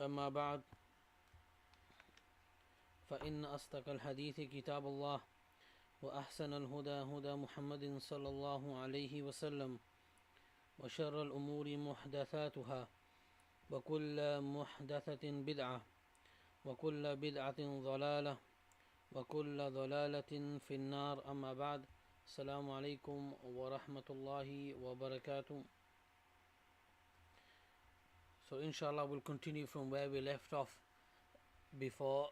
أما بعد فإن أصدق الحديث كتاب الله وأحسن الهدى هدى محمد صلى الله عليه وسلم وشر الأمور محدثاتها وكل محدثة بدعة وكل بدعة ضلالة وكل ضلالة في النار. أما بعد. السلام عليكم ورحمة الله وبركاته. So inshallah we'll continue from where we left off before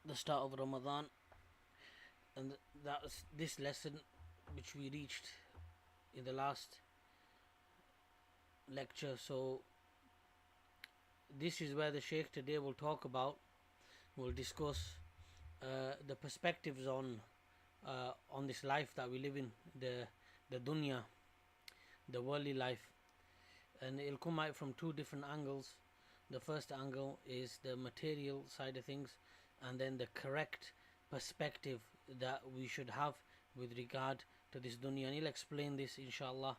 the start of Ramadan, and that's this lesson which we reached in the last lecture. So this is where the Shaykh today will talk about, will discuss the perspectives on this life that we live in, the dunya, the worldly life, and it'll come out from two different angles. The first angle is the material side of things, and then the correct perspective that we should have with regard to this dunya, and he'll explain this inshallah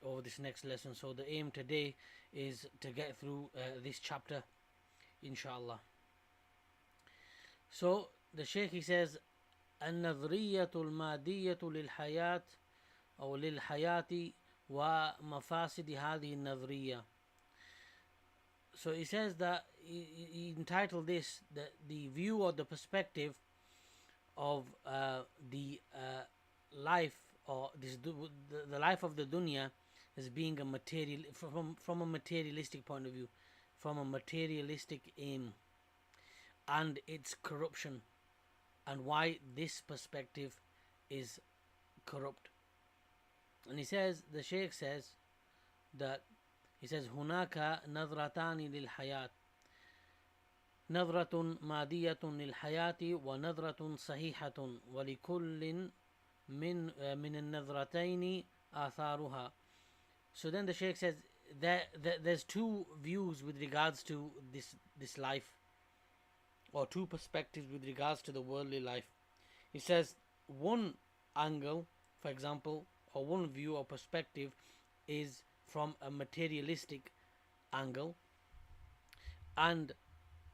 over this next lesson. So the aim today is to get through this chapter inshallah. So the Shaykh, he says, النظرية المادية للحياة أو للحياة ومفاسد هذه النظرية. So he says that he entitled this the view or the perspective of the life, or the life of the dunya, as being a material, from a materialistic point of view, from a materialistic aim, and its corruption, and why this perspective is corrupt. And he says, the Shaykh says that, he says, هناك نظرتان للحياة، نظرة مادية للحياة ونظرة صحيحة، ولكل من النظرتين آثارها. So then the Shaykh says that there's two views with regards to this life, or two perspectives with regards to the worldly life. He says one angle, for example, or one view or perspective is from a materialistic angle, and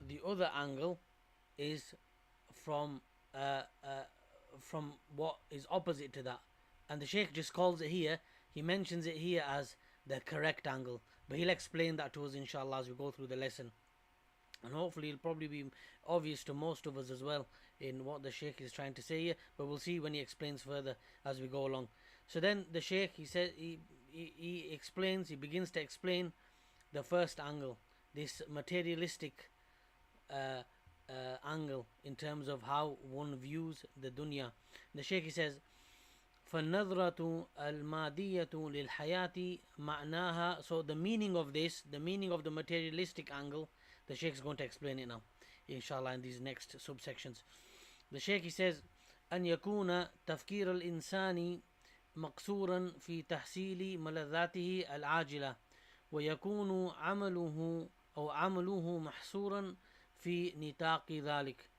the other angle is from what is opposite to that. And the Shaykh just calls it here, he mentions it here as the correct angle, but he'll explain that to us inshallah as we go through the lesson, and hopefully it'll probably be obvious to most of us as well in what the Shaykh is trying to say here, but we'll see when he explains further as we go along. So then the Shaykh, he says, he explains, he begins to explain the first angle, this materialistic angle, in terms of how one views the dunya. The Shaykh, he says, فالنظرة المادية للحياة معناها. So the meaning of this, the meaning of the materialistic angle, the Shaykh is going to explain it now inshallah in these next subsections. The Shaykh, he says, أن يكون تفكير الإنسان مقصورا في تحصيل ملذاته العاجلة، ويكون عمله محصورا في نطاق ذلك،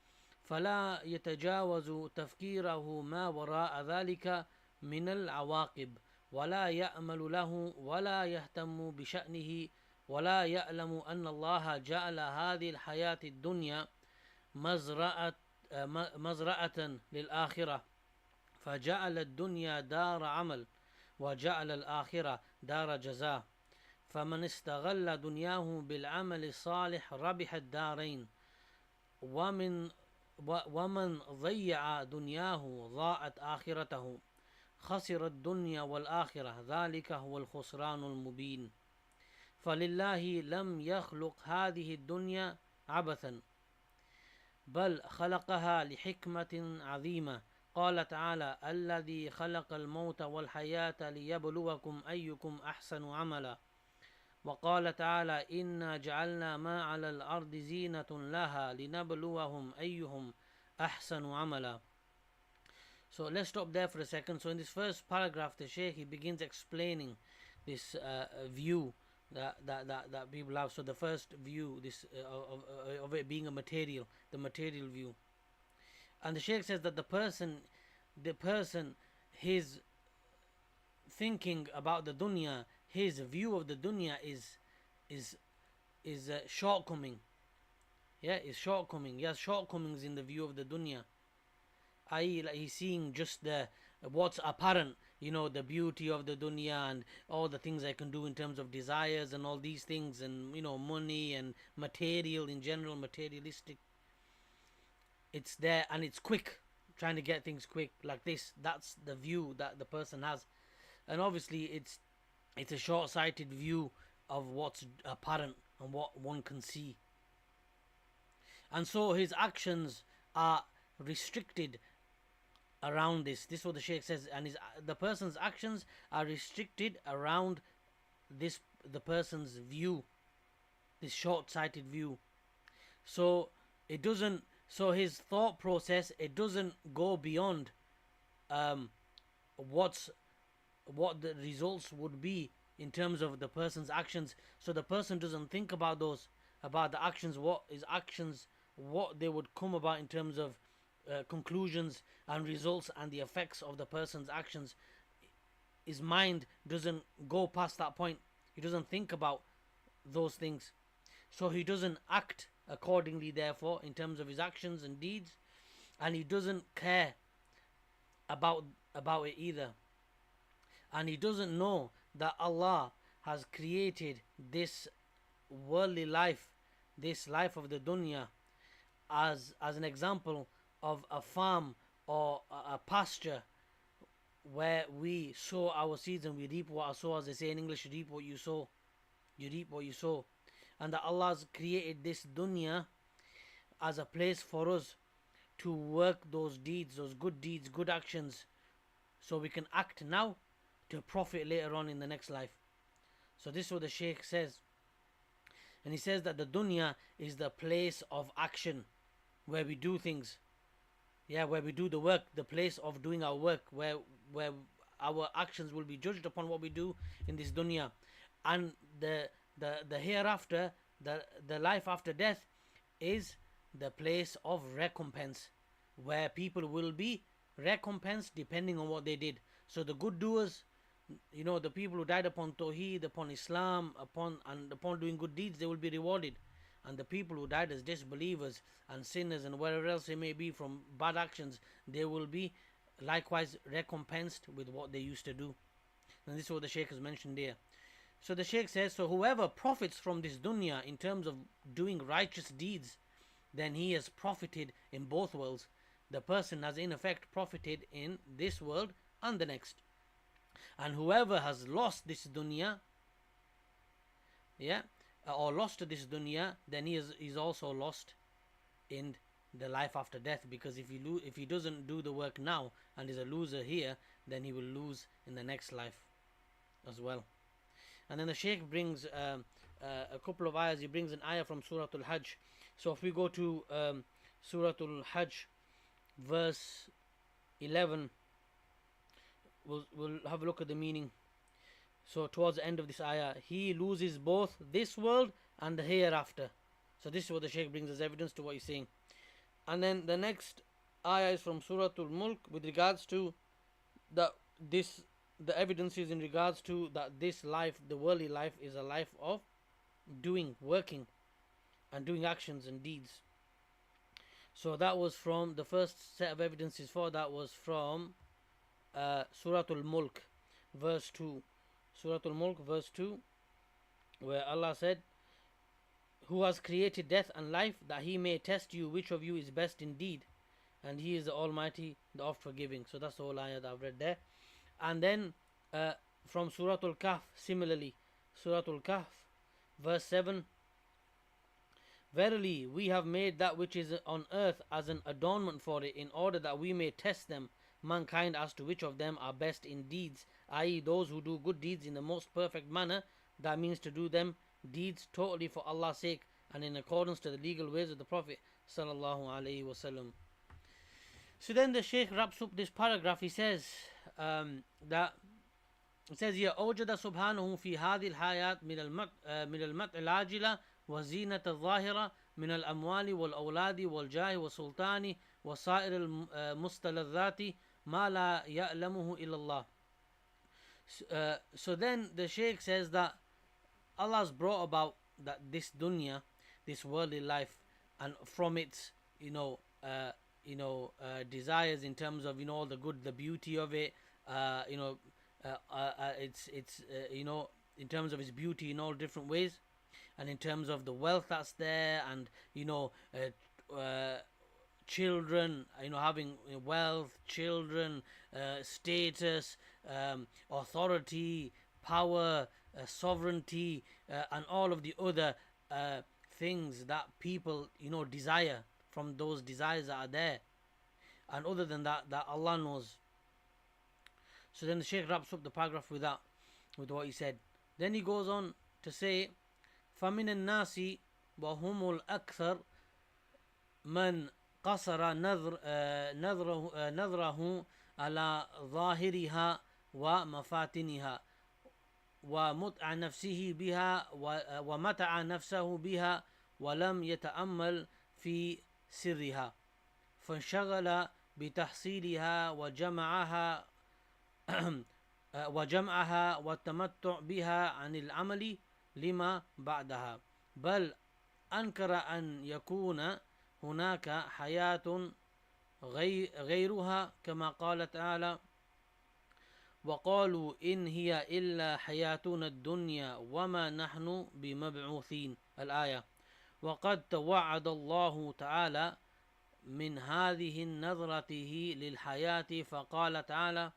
فلا يتجاوز تفكيره ما وراء ذلك من العواقب، ولا يأمل له ولا يهتم بشأنه، ولا يعلم أن الله جعل هذه الحياة الدنيا مزرعة للآخرة، فجعل الدنيا دار عمل وجعل الآخرة دار جزاء، فمن استغل دنياه بالعمل الصالح ربح الدارين، ومن ضيع دنياه ضاعت آخرته، خسر الدنيا والآخرة، ذلك هو الخسران المبين. فلله لم يخلق هذه الدنيا عبثا، بل خلقها لحكمة عظيمة. قال تعالى: الذي خلق الموت والحياة ليبلوكم أيكم أحسن عملا. وقال تعالى: إنا جعلنا ما على الأرض زينة لها لنبلوهم أيهم أحسن عملا. So let's stop there for a second. So in this first paragraph, the Shaykh, he begins explaining this view that people have. So the first view, this of it being a material, the material view. And the Shaykh says that the person, his thinking about the dunya, his view of the dunya is is a shortcoming. Yeah, is shortcoming. He has shortcomings in the view of the dunya. I.e., like he's seeing just the what's apparent, the beauty of the dunya and all the things I can do in terms of desires and all these things, and money and material in general, materialistic. It's there and it's quick, trying to get things quick like this. That's the view that the person has, and obviously it's a short-sighted view of what's apparent and what one can see. And so his actions are restricted around this. This is what the Shaykh says, and the person's actions are restricted around the person's view, this short-sighted view. So it doesn't. So his thought process, it doesn't go beyond what the results would be in terms of the person's actions. So the person doesn't think about the actions, what they would come about in terms of conclusions and results and the effects of the person's actions. His mind doesn't go past that point. He doesn't think about those things. So he doesn't act accordingly, therefore, in terms of his actions and deeds, and he doesn't care about it either. And he doesn't know that Allah has created this worldly life, this life of the dunya, as an example of a farm or a pasture where we sow our seeds and we reap what I sow. As they say in English, you reap what you sow. You reap what you sow. And that Allah has created this dunya as a place for us to work those deeds, those good deeds, good actions, so we can act now to profit later on in the next life. So this is what the Shaykh says. And he says that the dunya is the place of action, where we do things. Yeah, where we do the work, the place of doing our work, where our actions will be judged upon what we do in this dunya. And the hereafter, the life after death, is the place of recompense, where people will be recompensed depending on what they did. So the good doers, the people who died upon Tawheed, upon Islam, upon doing good deeds, they will be rewarded. And the people who died as disbelievers and sinners and wherever else they may be from bad actions, they will be likewise recompensed with what they used to do. And this is what the Shaykh has mentioned here. So the Shaykh says, so whoever profits from this dunya in terms of doing righteous deeds, then he has profited in both worlds. The person has in effect profited in this world and the next. And whoever has lost this dunya, or lost to this dunya, then he's also lost in the life after death. Because if he doesn't do the work now and is a loser here, then he will lose in the next life as well. And then the Shaykh brings a couple of ayahs. He brings an ayah from Surah Al-Hajj. So if we go to Surah Al-Hajj, verse 11, we'll have a look at the meaning. So towards the end of this ayah, he loses both this world and the hereafter. So this is what the Shaykh brings as evidence to what he's saying. And then the next ayah is from Surah Al-Mulk with regards to the evidence is in regards to that this life, the worldly life, is a life of working and doing actions and deeds. So that was from the first set of evidences for that was from Surah Al-Mulk, verse 2. Surah Al-Mulk, verse 2, where Allah said, who has created death and life, that he may test you which of you is best indeed, and he is the Almighty, the oft forgiving. So that's the whole ayah that I've read there. And then from Surah Al-Kahf, similarly, Surah Al-Kahf, verse 7, verily we have made that which is on earth as an adornment for it, in order that we may test them, mankind, as to which of them are best in deeds, i.e. those who do good deeds in the most perfect manner. That means to do them deeds totally for Allah's sake and in accordance to the legal ways of the Prophet sallallahu alaihi wasallam. So then the Shaykh wraps up this paragraph. He says that it says here, أوجد سبحانه في هذه الحياة من المتع العاجلة وزينة الظاهرة من الأموال والأولاد والجاه والسلطان وسائر المستلذات ما لا يعلمه إلا الله. So then the Shaykh says that Allah has brought about that this dunya, this worldly life, and from its desires in terms of all the good, the beauty of it, it's in terms of its beauty in all different ways, and in terms of the wealth that's there, and children, having wealth, children, status, authority, power, sovereignty, and all of the other things that people desire, from those desires that are there, and other than that Allah knows. So then the Shaykh wraps up the paragraph with that, with what he said. Then he goes on to say, فَمِنَ النَّاسِ وَهُمُ الْأَكْثَرُ مَنْ قَصَرَ نَظْرَهُ عَلَى ظَاهِرِهَا وَمَفَاتِنِهَا ومتع نفسه بها ومتع نفسه بها ولم يتأمل في سرها فانشغل بتحصيلها وجمعها والتمتع بها عن العمل لما بعدها، بل أنكر أن يكون هناك حياة غيرها، كما قال تعالى: وقالوا إن هي إلا حياتنا الدنيا وما نحن بمبعوثين. الآية. وقد توعد الله تعالى من هذه النظرته للحياة، فقال تعالى: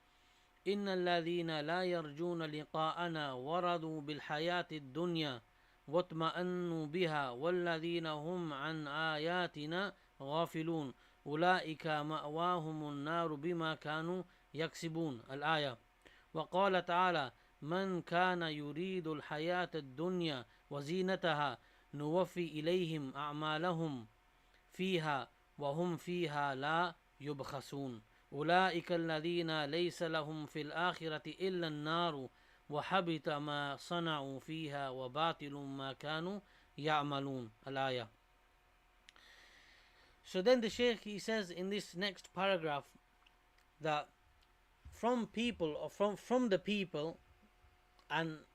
إن الذين لا يرجون لقاءنا ورضوا بالحياة الدنيا واطمأنوا بها والذين هم عن آياتنا غافلون أولئك مأواهم النار بما كانوا يكسبون. الآية. وقال تعالى: من كان يريد الحياة الدنيا وزينتها نوفي إليهم أعمالهم فيها وهم فيها لا يبخسون أولئك الذين ليس لهم في الآخرة إلا النار وحبط ما صنعوا فيها وباطل ما كانوا يعملون. الآية. So then the Shaykh, he says in this next paragraph that from people, or from the people, and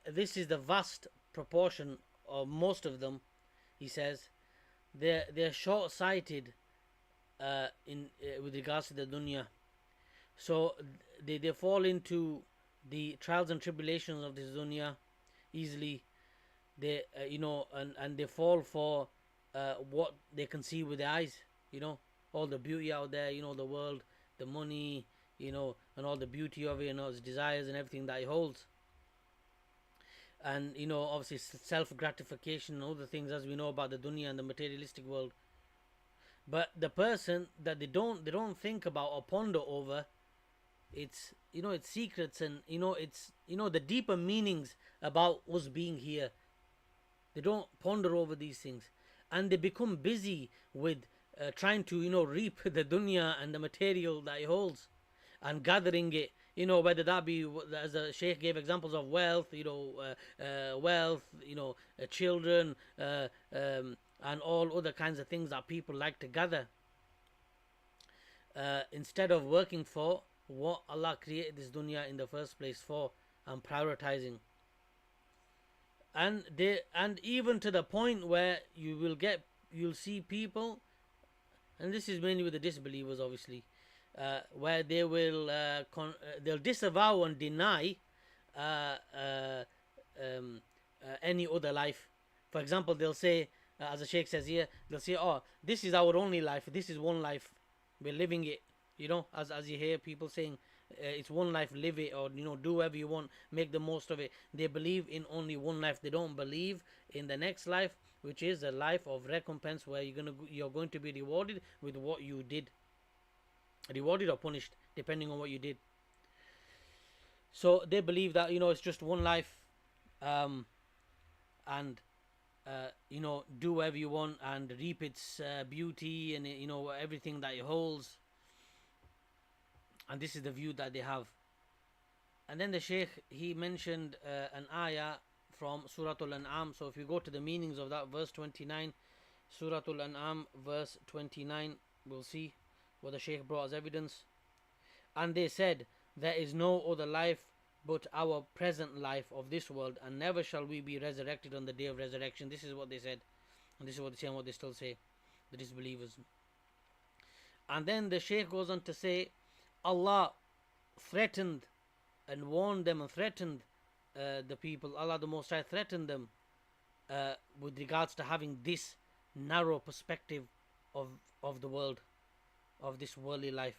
this is the vast proportion of most of them, he says, they're short-sighted with regards to the dunya. So they fall into the trials and tribulations of this dunya easily. They and they fall for what they can see with their eyes, all the beauty out there, the world, the money, and all the beauty of it, its desires and everything that it holds. And obviously self-gratification and other things, as we know about the dunya and the materialistic world. But the person that they don't think about or ponder over, it's its secrets, and it's the deeper meanings about us being here. They don't ponder over these things, and they become busy with trying to reap the dunya and the material that it holds, and gathering it, whether that be, as the Shaykh gave examples of wealth, children, and all other kinds of things that people like to gather, instead of working for what Allah created this dunya in the first place for, and prioritizing. And even to the point where you'll see people, and this is mainly with the disbelievers, obviously, where they will they'll disavow and deny any other life. For example, they'll say, as the Shaykh says here, they'll say, "Oh, this is our only life. This is one life. We're living it." As you hear people saying, it's one life, live it, or do whatever you want, make the most of it. They believe in only one life. They don't believe in the next life, which is a life of recompense, where you're going to be rewarded with what you did, rewarded or punished depending on what you did. So they believe that it's just one life, and do whatever you want and reap its beauty and everything that it holds. And this is the view that they have. And then the Shaykh, he mentioned an ayah from Surah Al-An'am. So if you go to the meanings of that, verse 29, Surah Al-An'am, verse 29, we'll see what the Shaykh brought as evidence. And they said, there is no other life but our present life of this world, and never shall we be resurrected on the day of resurrection. This is what they said, and this is what they say, and what they still say, the disbelievers. And then the Shaykh goes on to say, Allah threatened and warned them and threatened the people. Allah the Most High threatened them with regards to having this narrow perspective of the world, of this worldly life.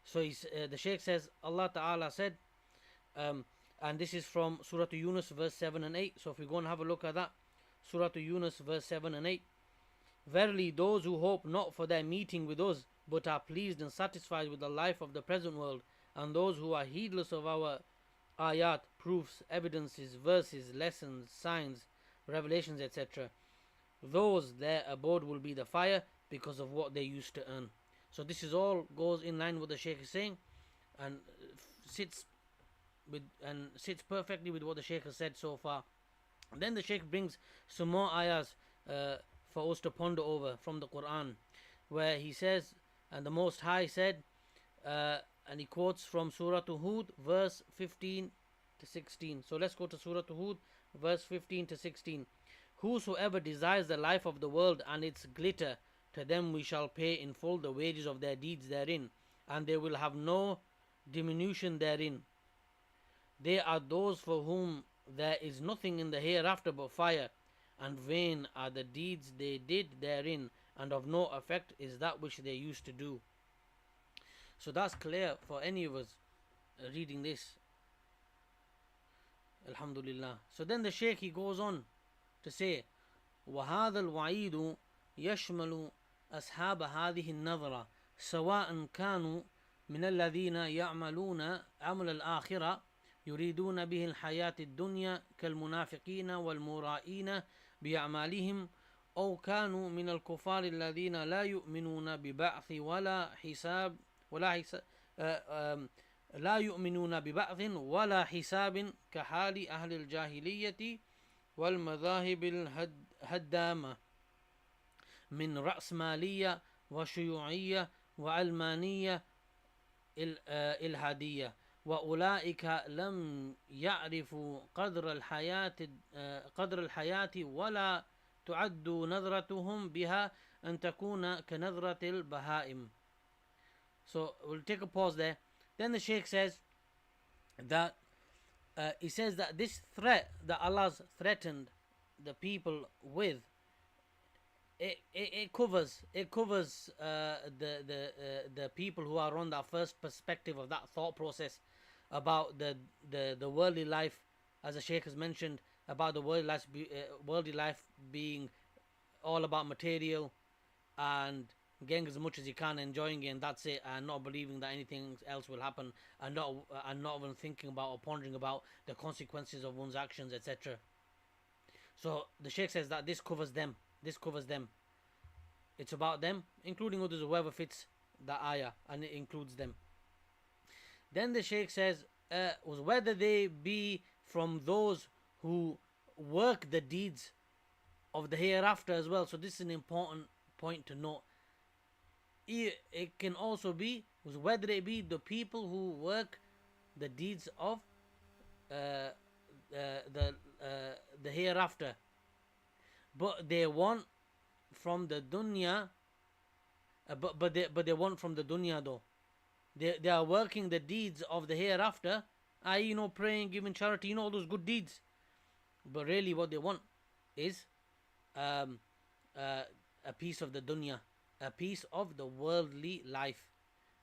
So the Shaykh says, Allah Ta'ala said, and this is from Surah Yunus verse 7 and 8. So if we go and have a look at that, Surah Yunus verse 7 and 8. Verily those who hope not for their meeting with us, but are pleased and satisfied with the life of the present world, and those who are heedless of our ayat, proofs, evidences, verses, lessons, signs, revelations, etc., those their abode will be the fire, because of what they used to earn. So this is all goes in line with the Shaykh is saying, and sits perfectly with what the Shaykh has said so far. Then the Shaykh brings some more ayahs for us to ponder over from the Quran, where he says, and the Most High said, and he quotes from Surah Hud verse 15 to 16. So let's go to Surah Hud verse 15 to 16. Whosoever desires the life of the world and its glitter, to them we shall pay in full the wages of their deeds therein, and they will have no diminution therein. They are those for whom there is nothing in the hereafter but fire, and vain are the deeds they did therein, and of no effect is that which they used to do. So that's clear for any of us reading this. Alhamdulillah. So then the Shaykh, he goes on to say, وَهَذَا الْوَعِيدُ يَشْمَلُ أَصْحَابَ هَذِهِ النَّظْرَةِ سَوَاءً كَانُوا مِنَ الَّذِينَ يَعْمَلُونَ عَمْلَ الْآخِرَةِ يريدون به الحياة الدنيا كالمنافقين والمرائين بأعمالهم، أو كانوا من الكفار الذين لا يؤمنون ببعث لا يؤمنون ببعث ولا حساب كحال أهل الجاهلية والمذاهب الهدامة من رأسمالية وشيوعية وعلمانية الهادية، وأولئك لم يعرفوا قدر الحياة ولا تعد نظرتهم بها أن تكون كنظرة البهائم. So we'll take a pause there. Then the Shaykh says that he says that this threat that Allah's threatened the people with, it covers the people who are on that first perspective of that thought process about the worldly life, as the Shaykh has mentioned, about the worldly life being all about material and getting as much as you can, enjoying it, and that's it, and not believing that anything else will happen, and not even thinking about or pondering about the consequences of one's actions, etc. So the Shaykh says that this covers them. It's about them, including others, whoever fits the ayah, and it includes them. Then the Shaykh says, whether they be from those who work the deeds of the hereafter as well. So this is an important point to note. It can also be whether it be the people who work the deeds of the hereafter, but they want from the dunya, but they want from the dunya though. They are working the deeds of the hereafter, i.e., praying, giving charity, all those good deeds. But really what they want is a piece of the dunya, a piece of the worldly life.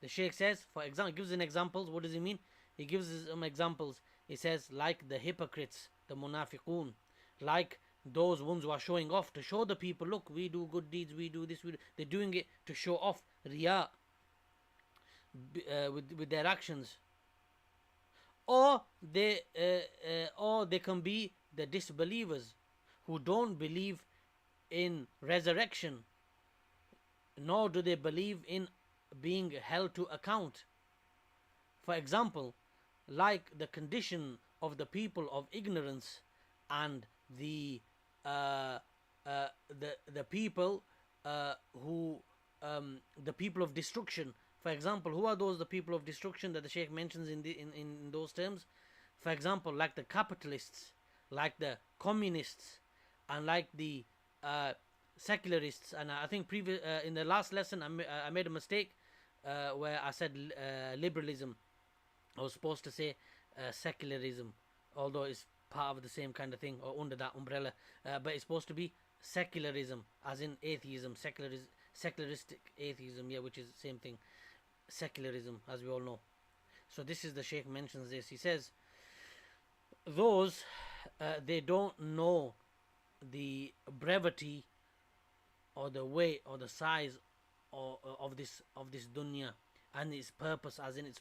The Shaykh says, for example, gives an examples. What does he mean? He gives some examples. He says, like the hypocrites, the munafiqun, like those ones who are showing off to show the people, look, we do good deeds, we do this, they're doing it to show off, riya, with their actions. Or they can be the disbelievers who don't believe in resurrection, nor do they believe in being held to account. For example, like the condition of the people of ignorance and the people who the people of destruction. For example, who are those, the people of destruction that the Shaykh mentions in those terms? For example, like the capitalists, like the communists, and like the secularists. And I think in the last lesson I made a mistake where I said liberalism. I was supposed to say secularism, although it's part of the same kind of thing or under that umbrella. But it's supposed to be secularism, as in atheism, secularistic atheism, yeah, which is the same thing. Secularism, as we all know. So this is the Shaykh mentions this. He says, those they don't know the brevity or the weight or the size of this dunya and its purpose, as in its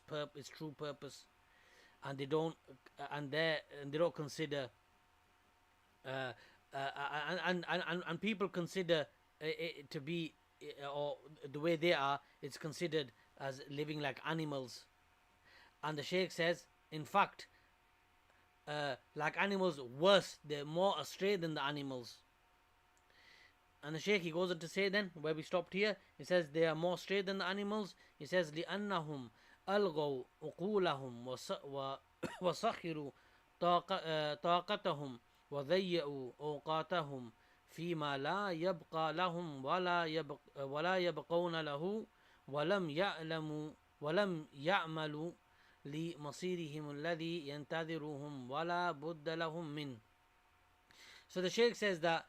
true purpose, and they don't consider and people consider it to be or the way they are, it's considered as living like animals. And the Shaykh says, in fact, like animals, worse, they're more astray than the animals. And the Shaykh, he goes on to say then, where we stopped here, he says they are more astray than the animals. He says, لِأَنَّهُمْ أَلْغَوْا عُقُولَهُمْ وَسَخِرُوا طاقتهم وضيعوا أوقاتهم فيما لا يبقى لهم ولا يبقون له ولم يعملوا لمصيرهم الذي ينتظرهم ولا بد لهم منه. So the Shaykh says that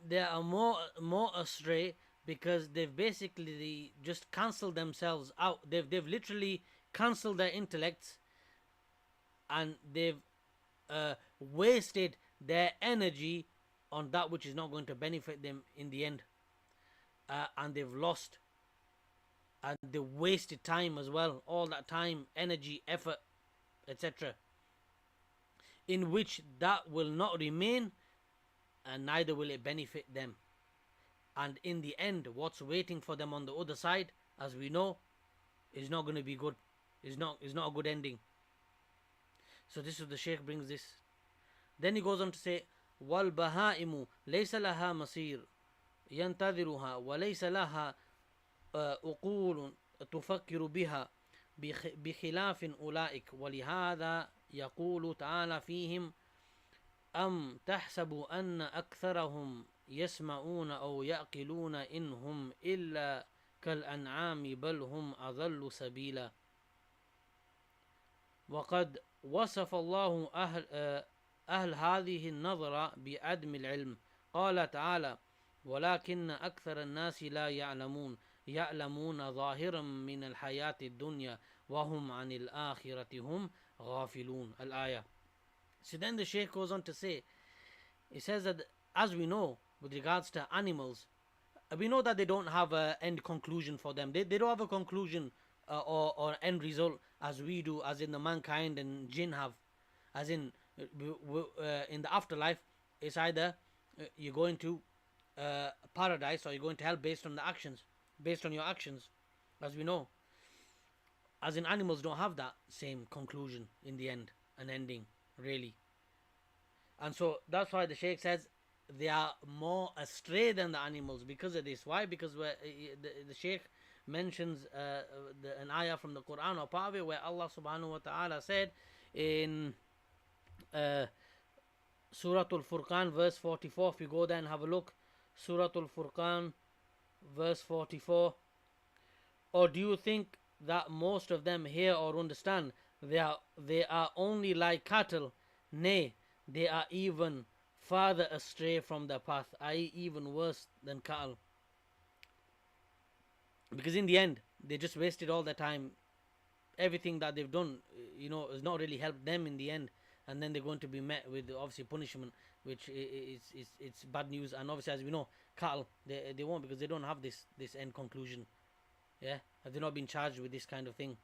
they are more astray because they've basically just cancelled themselves out. They've literally cancelled their intellects, and they've wasted their energy on that which is not going to benefit them in the end, and they've lost, and they wasted time as well, all that time, energy, effort, etc., in which that will not remain, and neither will it benefit them. And in the end, what's waiting for them on the other side, as we know, is not going to be good. Is not a good ending. So this is the Shaykh brings this. Then he goes on to say, وَالْبَهَائِمُ لَيْسَ لَهَا مَصِيرٌ يَنْتَظِرُهَا وَلَيْسَ لَهَا أُقُولٌ تُفَكِّرُ بِهَا بِخِلَافٍ أُولَئِكَ وَلِهَذَا يَقُولُ تَعَالَى فِيهِمْ أَمْ تَحْسَبُ أَنَّ أَكْثَرَهُمْ يَسْمَعُونَ أَوْ يَعْقِلُونَ إِنْهُمْ إِلَّا كَالْأَنْعَامِ بَلْ هُمْ أَضَلُّ سَبِيلًا. وقد وصف الله أهل هذه النظرة بعدم العلم. قال تعالى ولكن أكثر الناس لا يعلمون ظاهرا من الحياة الدنيا وهم عن الآخرة هم غافلون. الآية. So then the Shaykh goes on to say, he says that as we know with regards to animals, we know that they don't have an end conclusion for them. They don't have a conclusion or end result as we do, as in the mankind and jinn have. As in the afterlife, it's either you're going to paradise or you're going to hell based on your actions, as we know. As in animals don't have that same conclusion in the end, an ending, really. And so that's why the Shaykh says they are more astray than the animals because of this. Why? Because the Shaykh mentions an ayah from the Quran or part of it where Allah subhanahu wa ta'ala said in Surah Al-Furqan verse 44. If you go there and have a look, Surah Al-Furqan verse 44. Or do you think that most of them hear or understand? They are only like cattle. Nay, they are even farther astray from the path, i.e. even worse than cattle. Because in the end, they just wasted all their time. Everything that they've done, has not really helped them in the end. And then they're going to be met with, obviously, punishment, which it's bad news. And obviously, as we know, cattle, they won't, because they don't have this end conclusion. Yeah, they've not been charged with this kind of thing.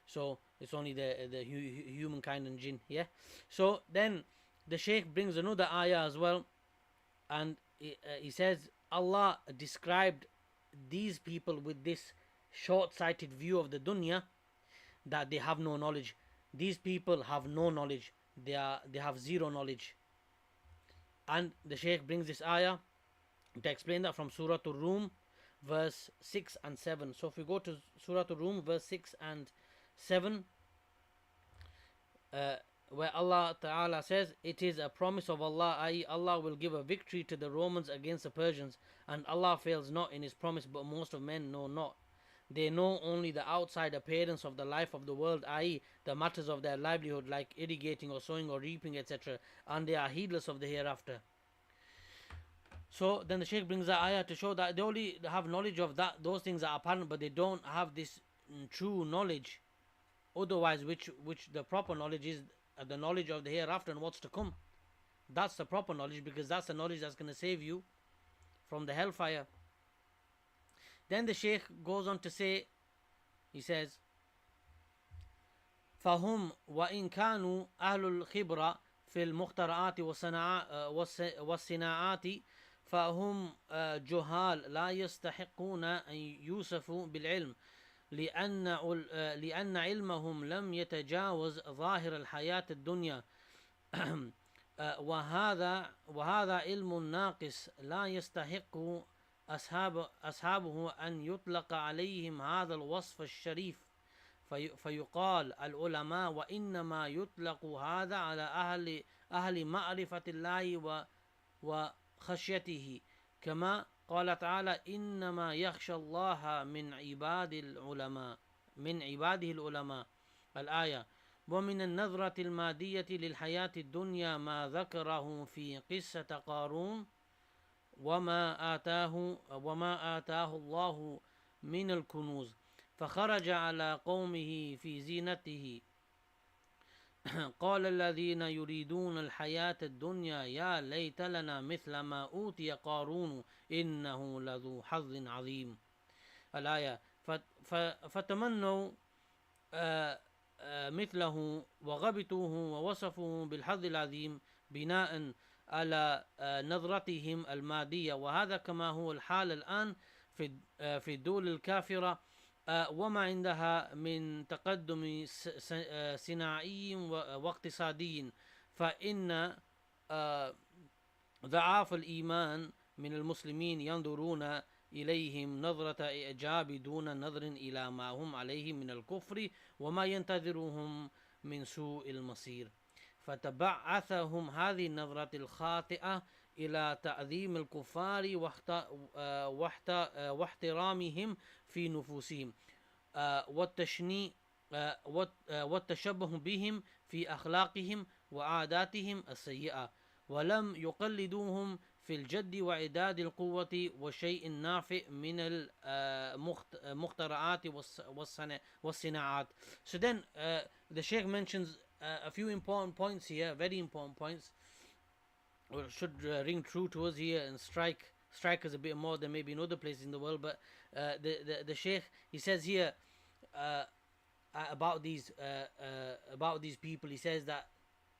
So it's only the humankind and jinn. Yeah. So then the Shaykh brings another ayah as well, and he says Allah described these people with this short-sighted view of the dunya, that they have no knowledge. These people have no knowledge. They have zero knowledge. And the Shaykh brings this ayah to explain that from Surah Ar-Rum verse 6 and 7. So if we go to Surah Ar-Rum verse 6 and 7, where Allah Ta'ala says, it is a promise of Allah, i.e. Allah will give a victory to the Romans against the Persians, and Allah fails not in his promise, but most of men know not. They know only the outside appearance of the life of the world, i.e. the matters of their livelihood, like irrigating or sowing or reaping, etc., and they are heedless of the hereafter. So then the Shaykh brings the ayah to show that they only have knowledge of that those things are apparent, but they don't have this true knowledge. Otherwise, which the proper knowledge is the knowledge of the hereafter and what's to come. That's the proper knowledge, because that's the knowledge that's going to save you from the hellfire. Then the Shaykh goes on to say, he says, فهم وإن كانوا أهل الخبرة في المخترعات والصناعات فهم جهال لا يستحقون أن يوصفوا بالعلم لأن علمهم لم يتجاوز ظاهر الحياة الدنيا وهذا علم ناقص لا يستحق أصحابه أن يطلق عليهم هذا الوصف الشريف فيقال العلماء وإنما يطلق هذا على أهل معرفة الله وخشيته كما قال تعالى إنما يخشى الله من عباده العلماء الآية. ومن النظرة المادية للحياة الدنيا ما ذكره في قصة قارون وما آتاه الله من الكنوز فخرج على قومه في زينته قال الذين يريدون الحياة الدنيا يا ليت لنا مثل ما أوتي قارون إنه لذو حظ عظيم الآية. فتمنوا مثله وغبطوه ووصفوه بالحظ العظيم بناء على نظرتهم المادية، وهذا كما هو الحال الآن في الدول الكافرة وما عندها من تقدم صناعي واقتصادي، فإن ضعاف الإيمان من المسلمين ينظرون إليهم نظرة إعجاب دون نظر إلى ما هم عليه من الكفر وما ينتظرهم من سوء المصير. فتبعثهم هذه النظرة الخاطئة إلى تعظيم الكفار واحترامهم في نفوسهم والتشبه بهم في أخلاقهم وعاداتهم السيئة، ولم يقلدوهم في الجد وإعداد القوة وشيء نافع من المخترعات والصناعات. So then the Shaykh mentions a few important points here, very important points, which should ring true to us here and strike us a bit more than maybe in other places in the world. But the Shaykh, he says here about these people, he says that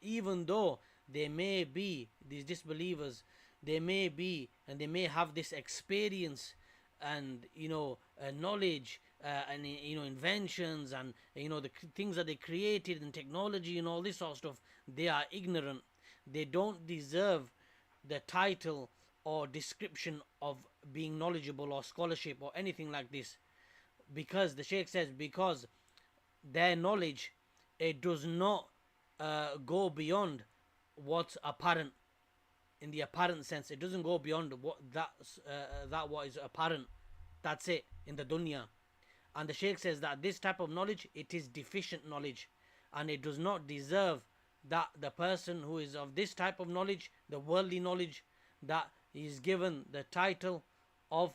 even though they may be these disbelievers, they may be and they may have this experience and knowledge and inventions and the things that they created and technology and all this sort of stuff, they are ignorant. They don't deserve the title or description of being knowledgeable or scholarship or anything like this, because the Shaykh says because their knowledge, it does not go beyond what's apparent. In the apparent sense, it doesn't go beyond what what is apparent. That's it in the dunya. And the Shaykh says that this type of knowledge, it is deficient knowledge, and it does not deserve that the person who is of this type of knowledge, the worldly knowledge, that he is given the title of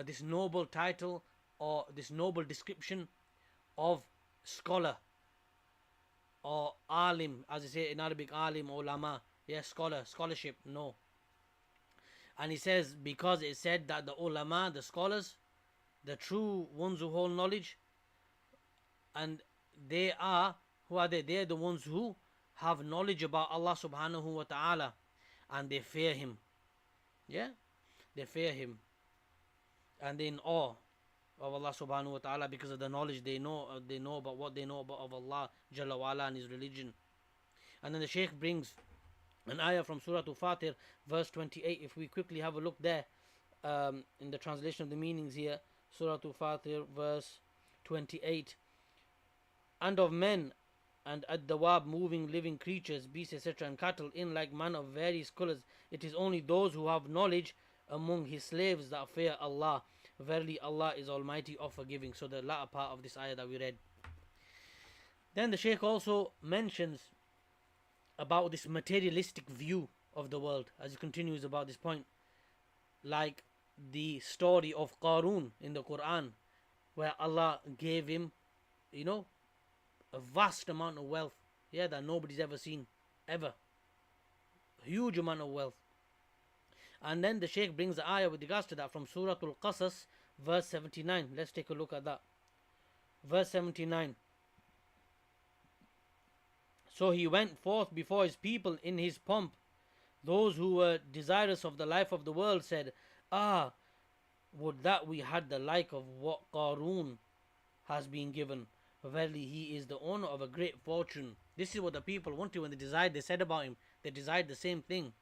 this noble title or this noble description of scholar or alim, as they say in Arabic, alim, ulama, yes, scholarship, no. And he says because it said that the ulama, the scholars, the true ones who hold knowledge, and they are, who are they? They are the ones who have knowledge about Allah subhanahu wa ta'ala, and they fear him. Yeah, they fear him, and they're in awe of Allah subhanahu wa ta'ala because of the knowledge they know about what they know about of Allah Jalla wa Ala and his religion. And then the Shaykh brings an ayah from Surah Fatir, verse 28. If we quickly have a look there in the translation of the meanings here, Surah Fatir, verse 28. And of men and ad-dawab, moving living creatures, beasts, etc., and cattle, in like manner of various colors. It is only those who have knowledge among his slaves that fear Allah. Verily Allah is almighty of forgiving. So the latter part of this ayah that we read. Then the Shaykh also mentions about this materialistic view of the world as he continues about this point, like the story of Qarun in the Quran, where Allah gave him, a vast amount of wealth, that nobody's ever seen, ever. A huge amount of wealth. And then the Shaykh brings the ayah with regards to that from Surah Al-Qasas, verse 79. Let's take a look at that. Verse 79. So he went forth before his people in his pomp. Those who were desirous of the life of the world said, Ah, would that we had the like of what Qarun has been given. Verily he is the owner of a great fortune. This is what the people wanted when they said about him. They desired the same thing.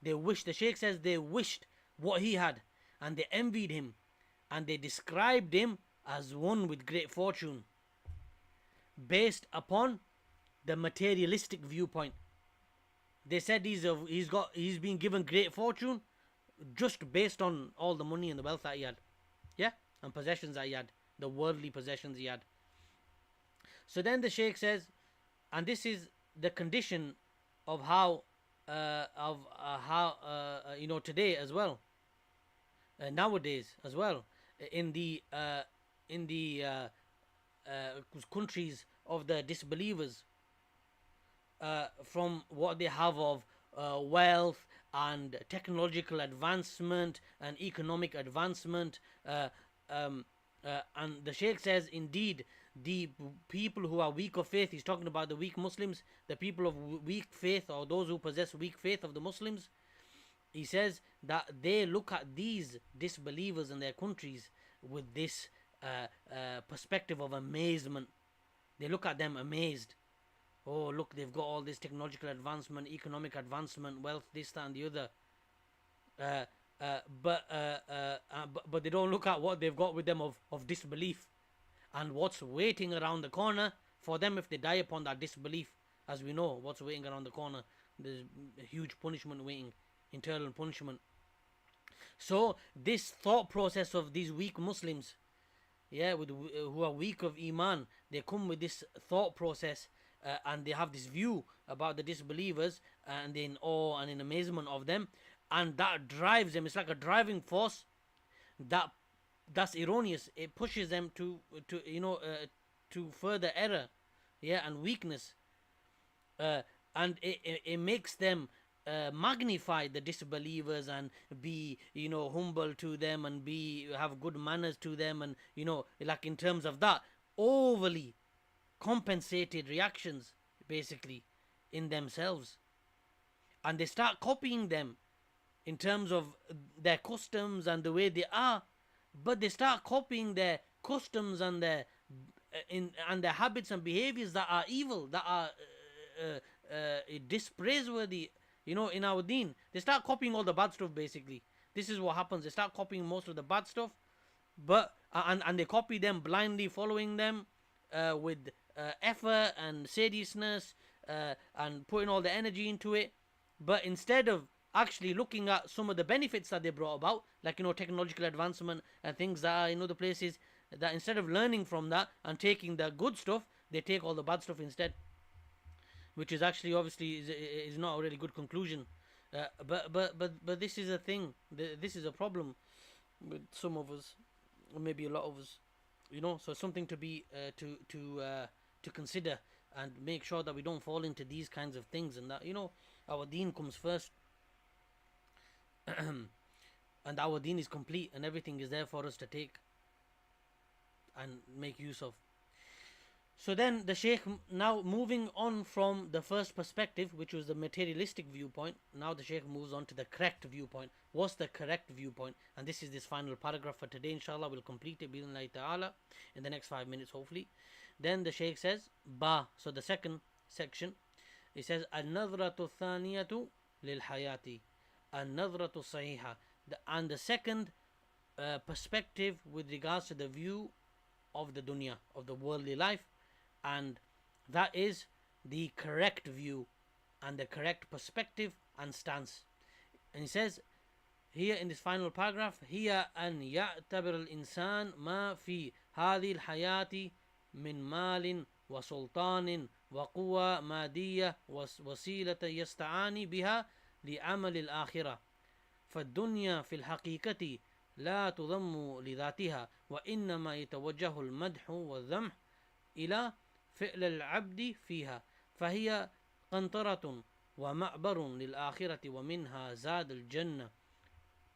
They wished, the Shaykh says, they wished what he had, and they envied him, and they described him as one with great fortune, based upon the materialistic viewpoint. They said he's been given great fortune just based on all the money and the wealth that he had, and possessions that he had, the worldly possessions he had. So then the Shaykh says, and this is the condition of how today as well, nowadays as well, in the countries of the disbelievers, from what they have of wealth and technological advancement and economic advancement, and the Shaykh says, indeed, the people who are weak of faith, he's talking about the weak Muslims, the people of weak faith, or those who possess weak faith of the Muslims, he says that they look at these disbelievers in their countries with this perspective of amazement. They look at them amazed. Oh, look, they've got all this technological advancement, economic advancement, wealth, this, that, and the other. But they don't look at what they've got with them of disbelief, and what's waiting around the corner for them if they die upon that disbelief. As we know, what's waiting around the corner, there's a huge punishment waiting, eternal punishment. So this thought process of these weak Muslims, who are weak of Iman, they come with this thought process, and they have this view about the disbelievers, and they're in awe and in amazement of them, and that drives them. It's like a driving force that's erroneous. It pushes them to further error, and weakness, and it makes them magnify the disbelievers and be humble to them and have good manners to them, and like in terms of that, overly compensated reactions basically in themselves, and they start copying them in terms of their customs and the way they are, but they start copying their customs and their habits and behaviors that are evil, that are dispraiseworthy, in our deen. They start copying all the bad stuff basically. This is what happens. They start copying most of the bad stuff, but and they copy them blindly, following them with effort and seriousness, and putting all the energy into it. But instead of actually looking at some of the benefits that they brought about, like technological advancement and things that are in other places, that instead of learning from that and taking the good stuff, they take all the bad stuff instead, which is actually obviously is not a really good conclusion. But this is a thing. This is a problem with some of us, or maybe a lot of us. So something to be to consider, and make sure that we don't fall into these kinds of things, and that our deen comes first. And our deen is complete, and everything is there for us to take and make use of. So then the Shaykh, now moving on from the first perspective, which was the materialistic viewpoint, now the Shaykh moves on to the correct viewpoint. What's the correct viewpoint? And this is this final paragraph for today. Inshallah, we'll complete it bi'idhnillahi ta'ala in the next 5 minutes, hopefully. Then the Shaykh says, so the second section, he says, an-nadhratu thaniyatu lil hayati, an-nadhratu sahiha. And the second perspective with regards to the view of the dunya, of the worldly life, and that is the correct view and the correct perspective and stance. And he says here in this final paragraph, هي أن يعتبر الإنسان ما في هذه الحياة من مال وسلطان وقوة مادية وسيلة يستعاني بها لعمل الآخرة. فالدنيا في الحقيقة لا تضم لذاتها، وإنما يتوجه المدح والذم إلى فعل العبد فيها، فهي قنطرة ومعبر للآخرة، ومنها زاد الجنة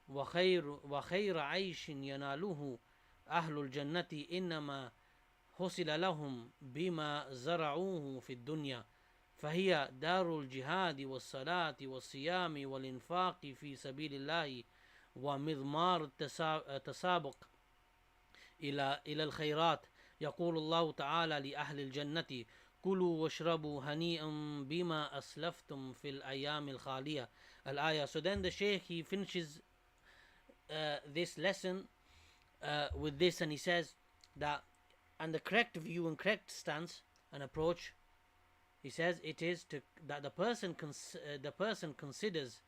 وخير عيش يناله أهل الجنة إنما حصل لهم بما زرعوه في الدنيا، فهي دار الجهاد والصلاة والصيام والإنفاق في سبيل الله ومضمار التسابق إلى الخيرات. يقول الله تعالى لأهل الجنة كلوا واشربوا هنيئا بما أسلفتم في الأيام الخالية الآية. So then the Shaykh, he finishes this lesson with this, and he says that, and the correct view and correct stance and approach, he says it is that the person considers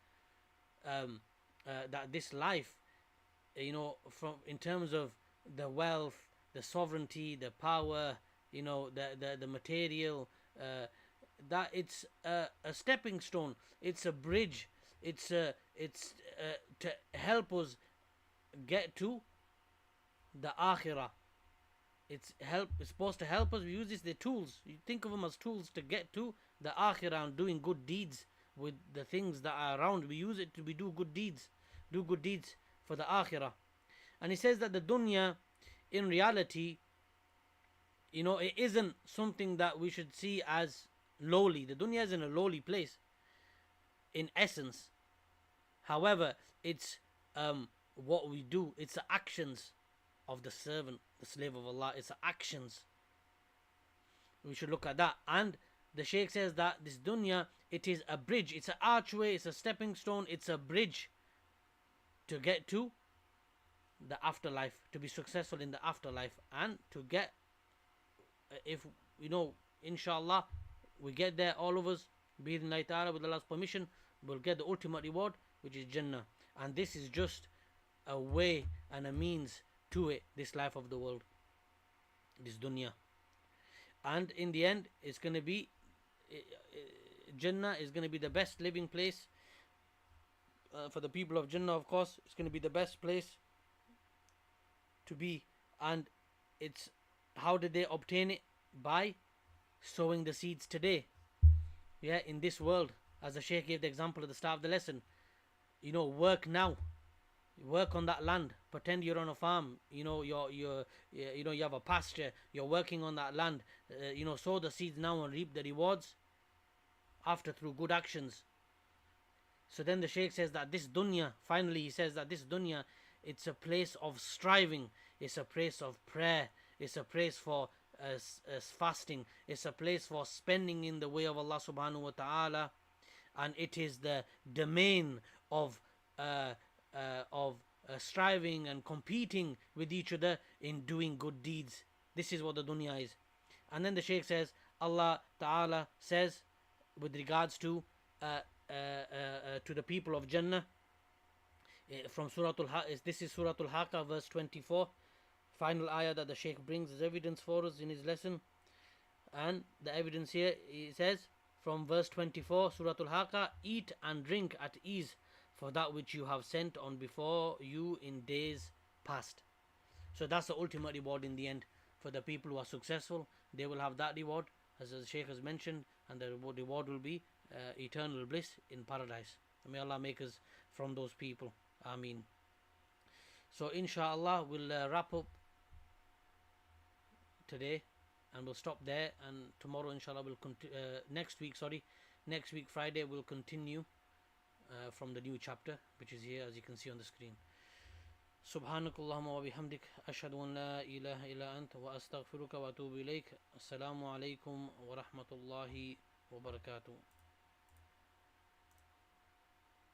that this life, from in terms of the wealth, the sovereignty, the power, the material, that it's a stepping stone, it's a bridge, it's to help us get to the akhirah. It's supposed to help us. We use this, the tools. You think of them as tools to get to the akhirah and doing good deeds with the things that are around. We use it to do good deeds for the akhirah. And he says that the dunya, in reality, it isn't something that we should see as lowly. The dunya is in a lowly place in essence. However, it's what we do. It's the actions of the servant, the slave of Allah. It's the actions. We should look at that. And the Shaykh says that this dunya, it is a bridge, it's an archway, it's a stepping stone, it's a bridge to get to the afterlife, to be successful in the afterlife, and to get, if inshallah, we get there, all of us, bi-idhnillahi ta'ala, with Allah's permission, we'll get the ultimate reward, which is Jannah. And this is just a way and a means to it, this life of the world, this dunya. And in the end, it's going to be, Jannah is going to be the best living place for the people of Jannah. Of course, it's going to be the best place to be. And it's, how did they obtain it? By sowing the seeds today, in this world. As the Shaykh gave the example at the start of the lesson, work now, work on that land, pretend you're on a farm, you have a pasture, you're working on that land, sow the seeds now and reap the rewards after through good actions. So then the Shaykh says that this dunya, finally he says that this dunya, it's a place of striving, it's a place of prayer, it's a place for fasting, it's a place for spending in the way of Allah subhanahu wa ta'ala, and it is the domain of striving and competing with each other in doing good deeds. This is what the dunya is. And then the Shaykh says, Allah ta'ala says with regards to the people of Jannah, from Surah Al-Haqqa, this is Surah Al-Haqqa, verse 24, final ayah that the Shaykh brings as evidence for us in his lesson. And the evidence here, he says, from verse 24, Surah Al-Haqqa, eat and drink at ease for that which you have sent on before you in days past. So that's the ultimate reward in the end. For the people who are successful, they will have that reward, as the Shaykh has mentioned, and the reward will be eternal bliss in paradise. And may Allah make us from those people. Ameen. So inshallah, we'll wrap up today, and we'll stop there, and tomorrow inshallah we'll next week Friday we'll continue from the new chapter, which is here as you can see on the screen. Subhanakallahumma wa bihamdik, ashhadu an la ilaha illa anta wa astaghfiruka wa atubu ilayk. Assalamu alaikum wa rahmatullahi wa barakatuh.